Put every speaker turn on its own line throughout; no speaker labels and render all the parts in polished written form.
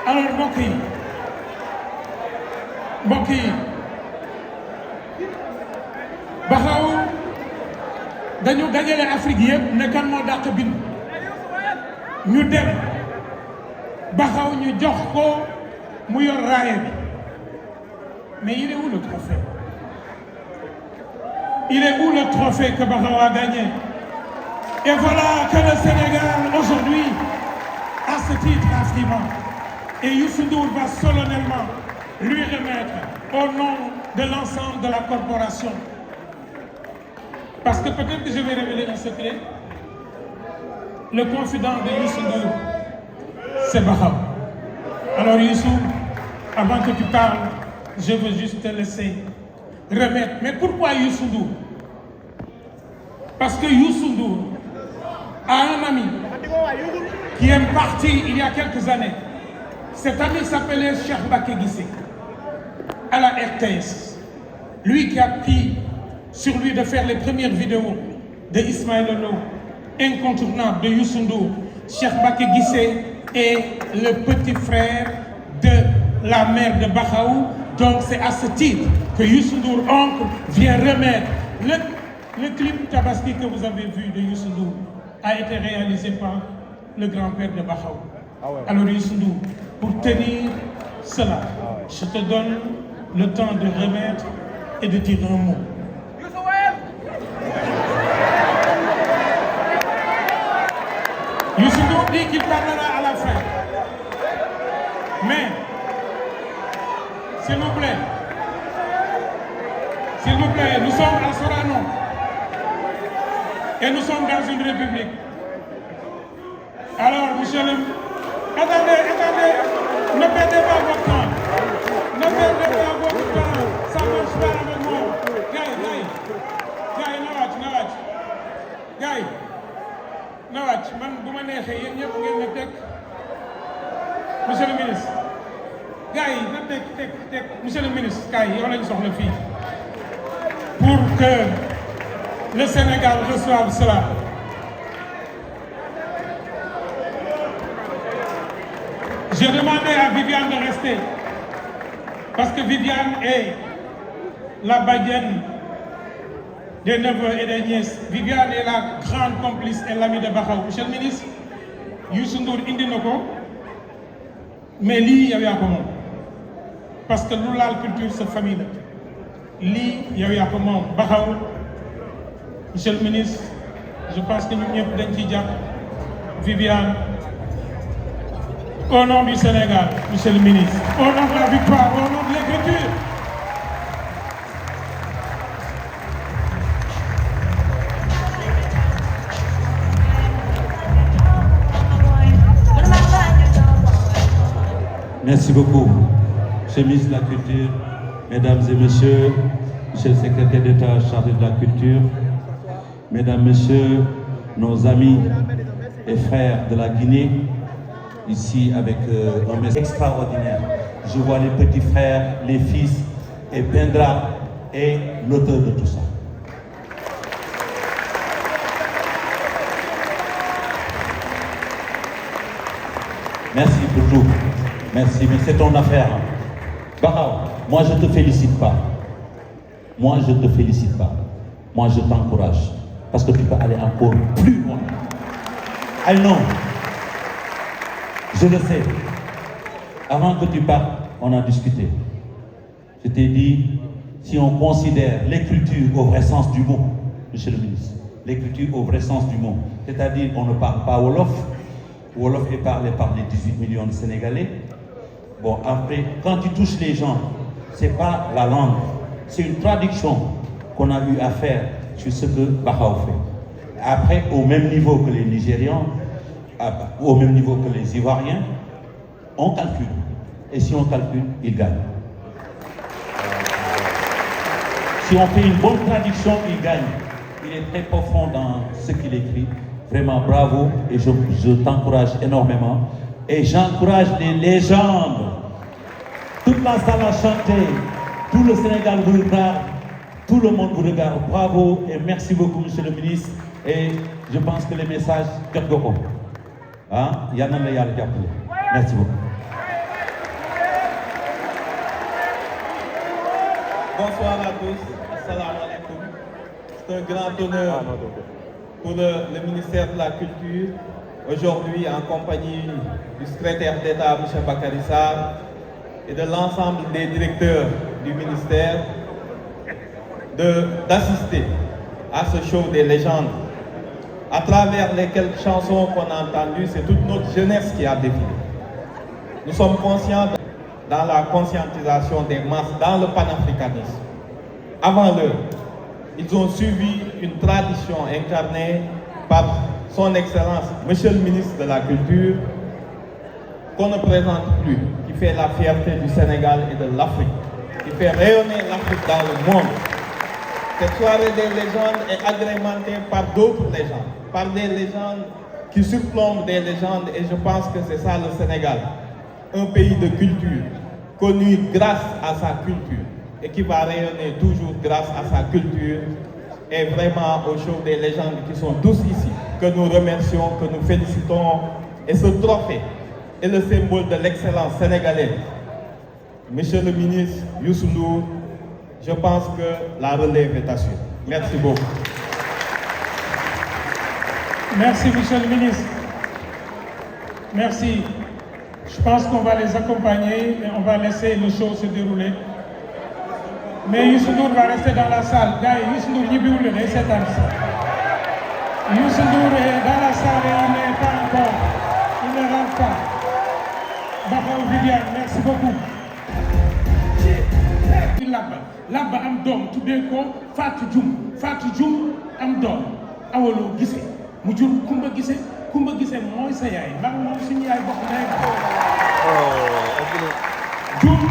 alors mbokk yi Baxaw dañu dajale Afrique yëpp ne kan moo dàq bind ñu dem Baxaw ñu jox ko mu yor raaya bi mais il est où le trophée? Il est où le trophée que Baxaw a gagné? Et voilà que le Sénégal aujourd'hui a ce titre africain. Et Youssou Ndour va solennellement lui remettre au nom de l'ensemble de la corporation. Parce que peut-être que je vais révéler un secret. Le confident de Youssou Ndour, c'est Baxaw. Alors Youssou, avant que tu parles, je veux juste te laisser remettre. Mais pourquoi Youssou Ndour? Parce que Youssou Ndour a un ami qui est parti il y a quelques années. Cet ami s'appelait Cheikh Mbacké Guissé à la RTS. Lui qui a pris sur lui de faire les premières vidéos de Ismaël Lô, incontournable de Youssou Ndour. Cheikh Mbacké Guissé est le petit frère de la mère de Baxaw. Donc c'est à ce titre que Youssou Ndour, oncle, vient remettre le clip Tabaski que vous avez vu de Youssou Ndour a été réalisé par le grand-père de Baxaw. Alors Youssou Ndour, pour tenir cela, je te donne le temps de remettre et de dire un mot. Youssou Ndour dit qu'il parlera à la fin. Mais, s'il vous plaît, nous sommes à Sorano et nous sommes dans une république. Alors, monsieur le... Attendez, ne perdez pas votre temps. Ne perdez pas votre temps. Ça ne marche pas avec moi. Gars, na wàcc man bu ma neexee yéen ñëpp ngeen ne teg monsieur le ministre gars yi na teg monsieur le ministre gars yi yow lañu soxla fii pour que le Sénégal reçoive cela. J'ai demandé à Viviane de rester parce que Viviane est la badienne des neveux et des nièces. Viviane est la grande complice et l'amie de Baxaw. Monsieur le ministre, Youssou Ndour indi na ko mais lii yow yaa ko moom parce que lu laal culture sa famille la lii yow yaa ko moom Baxaw. Monsieur le ministre, je pense que ñun ñëpp dañ ciy jàpp. Viviane, au nom du Sénégal, monsieur le ministre, au nom de la victoire, au nom de l'écriture.
Merci beaucoup, Monsieur le ministre de la Culture, Mesdames et Messieurs, Monsieur le secrétaire d'État chargé de la Culture, Mesdames, Messieurs, nos amis et frères de la Guinée, ici avec un message extraordinaire. Je vois les petits frères, les fils, et Bendra est l'auteur de tout ça. Merci pour tout. Merci, mais c'est ton affaire. Baxaw, moi je te félicite pas. Moi je te félicite pas. Moi je t'encourage. Parce que tu peux aller encore plus loin. I know. Je le sais. Avant que tu partes, on a discuté. Je t'ai dit, si on considère l'écriture au vrai sens du mot, monsieur le ministre, l'écriture au vrai sens du mot, c'est-à-dire on ne parle pas Wolof. Wolof est parlé par les 18 millions de Sénégalais. Bon, après, quand tu touches les gens, c'est pas la langue, c'est une traduction qu'on a eu à faire sur ce que Baxaw fait. Après, au même niveau que les Nigérians, au même niveau que les Ivoiriens, on calcule. Et si on calcule, ils gagnent. Si on fait une bonne traduction, ils gagnent. Il est très profond dans ce qu'il écrit. Vraiment bravo et je t'encourage énormément. Et j'encourage les légendes. Toute la salle a chanté, tout le Sénégal vous regarde, tout le monde vous regarde. Bravo et merci beaucoup, monsieur le ministre. Et je pense que les messages, merci beaucoup.
Bonsoir à tous, assalamu alaikum. C'est un grand honneur pour le ministère de la Culture, aujourd'hui en compagnie du secrétaire d'État, M. Bakary Sarr, et de l'ensemble des directeurs du ministère, d'assister à ce show des légendes. À travers les quelques chansons qu'on a entendues, c'est toute notre jeunesse qui a défilé. Nous sommes conscients dans la conscientisation des masses, dans le panafricanisme. Avant l'heure, ils ont suivi une tradition incarnée par son Excellence, Monsieur le ministre de la Culture, qu'on ne présente plus, qui fait la fierté du Sénégal et de l'Afrique, qui fait rayonner l'Afrique dans le monde. Cette soirée des légendes est agrémentée par d'autres légendes, par des légendes qui surplombent des légendes, et je pense que c'est ça le Sénégal. Un pays de culture, connu grâce à sa culture, et qui va rayonner toujours grâce à sa culture, et vraiment au show des légendes qui sont tous ici, que nous remercions, que nous félicitons, et ce trophée est le symbole de l'excellence sénégalaise. Monsieur le ministre Youssou Ndour, je pense que la relève est assurée. Merci beaucoup.
Merci, monsieur le ministre. Merci. Je pense qu'on va les accompagner et on va laisser le show se dérouler. Mais Youssou Ndour va rester dans la salle. Gars, Youssou Ndour, Youssou Ndour est dans la salle et il n'est pas encore. Il ne rentre pas. Bakhaw Viviane, merci beaucoup. Labba am doom tuddee ko Fatou Dioum am doom Awolo Guissé mu jur Kumba Guissé mooy sa yaay mag moom suñu yaay bokk ndey Dioum.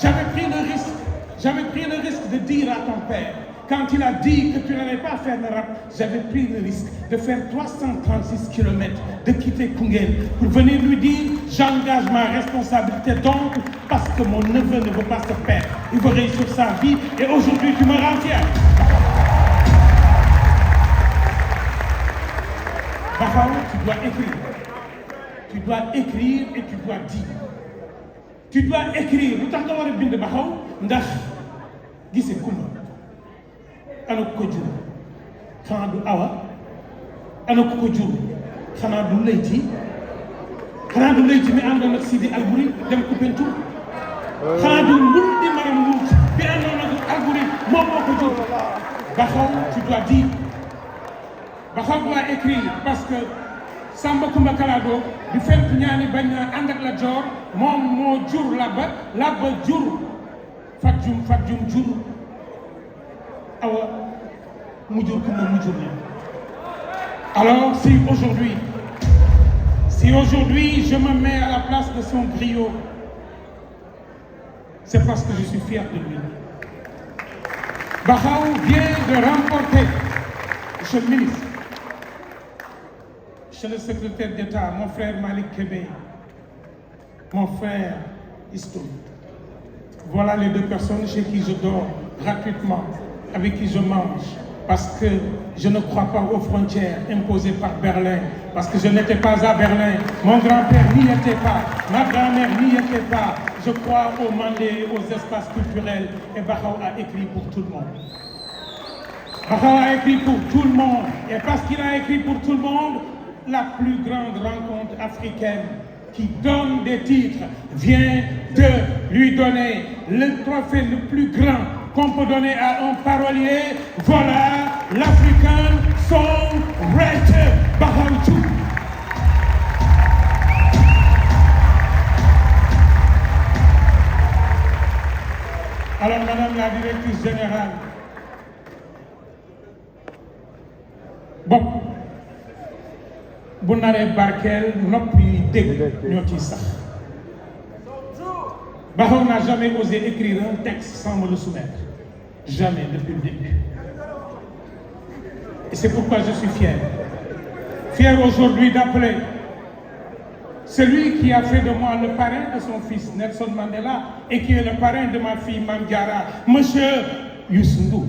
J'avais pris le risque de dire à ton père, quand il a dit que tu n'allais pas faire le rap, j'avais pris le risque de faire 336 km, de quitter Koungheul pour venir lui dire j'engage ma responsabilité d'oncle parce que mon neveu ne veut pas se perdre. Il veut réussir sa vie et aujourd'hui tu me rends fier. Bakhaw, tu dois écrire. Tu dois écrire et tu dois dire. Tu dois écrire. Lu tax nga war a bind Bakhaw ndax Guissé Kumba ana ko jur xanaa du Awa ana ko jur xanaa du Leyti mi àndoon ak Sidi Albouri dem Koupentoum xanaa du Mbul di Maram Mbul bi àndoon ak Albouri moom moo ko jur. Bakhaw, tu dois dire. Bakhaw doit écrire parce que Samba Kumba Kalado di fent ñaani bañ na ànd ak la Joor moom moo jur Labba jur Fat Dioum jur Awa mu jur Kumba mu jur la. Alors si aujourd'hui je me mets à la place de son griot, c'est parce que je suis fier de lui. Bakhaw vient de remporter, monsieur le ministre, monsieur le secrétaire d'État, mon frère Malik Kébé, mon frère historique. Voilà les deux personnes chez qui je dors gratuitement, avec qui je mange, parce que je ne crois pas aux frontières imposées par Berlin, parce que je n'étais pas à Berlin, mon grand-père n'y était pas, ma grand-mère n'y était pas. Je crois aux mandés, aux espaces culturels, et Bakhaw a écrit pour tout le monde. Bakhaw a écrit pour tout le monde, et parce qu'il a écrit pour tout le monde, la plus grande rencontre africaine qui donne des titres vient de lui donner le trophée le plus grand qu'on peut donner à un parolier. Voilà l'African Songwriter Bakhaw Dioum. Alors, Madame la Directrice Générale, bon, bu naree barkeel nopp yi dégg ñoo ciy sax. Bakhaw n'a jamais osé écrire un texte sans me le soumettre. Jamais depuis le début. Et c'est pourquoi je suis fier. Fier aujourd'hui d'appeler celui qui a fait de moi le parrain de son fils Nelson Mandela et qui est le parrain de ma fille Mame Diarra, Monsieur Youssou Ndour.